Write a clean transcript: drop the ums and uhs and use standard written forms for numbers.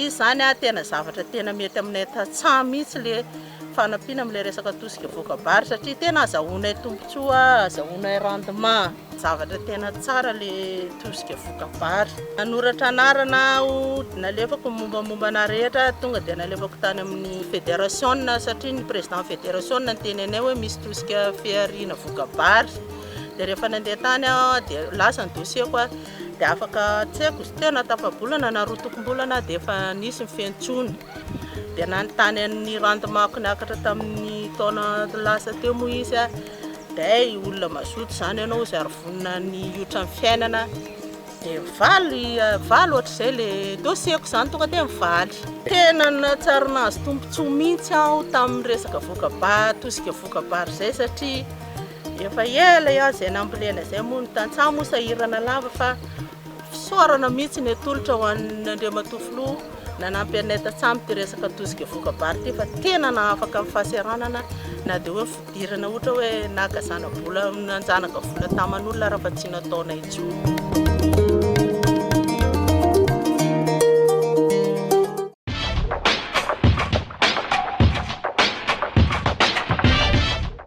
izy zany tena zavatra tena mety aminay tsamy mihitsy le fanampiana am'le resaka tosika voka-bary satria tena azahoanay tombontsoa, azahoanay rendement. Zavatra tena tsara le tosika voka-bary. Nanoratra anarana aho nalefako mombamombana rehetra tonga dia nalefako tany amin'ny fédération satria ny président fédération nytenenay hoe misy tosika Fihariana voka-bary. Dia rehefa nandeha tany aho dia lasa ny dossier-ko dia afaka tseko tena tapabolana na rotokom-bolana dia efa nisy mifentsony. Dia nanontany ny rendement-ko niakatra tamin'ny taona lasa teo moa izy dia olona mazoto zany ianao zary vonina ny iotra ny fiainana dia valy ohatr'izay le dossier-ko zany tonga dia mivaly. Tena natsara nahazo tombontsoa mihitsy aho tamin'ny resaka voka-bary, tosika voka-bary izay satria efa ela iaho izay nambolena izay moa ny tantsaha moa sahirana lava fa fisaorana mihitsy ny tolotra ho an'ny Andriamatofoloha nanampy anay tantsaha ty resaka tosika voka-bary ty fa tena nahafaka amin'ny fahasaranana na dia hoe fidirana ohatra hoe nakazana vola nanjanaka vola taman'olona raha fa tsy nataonay intsony.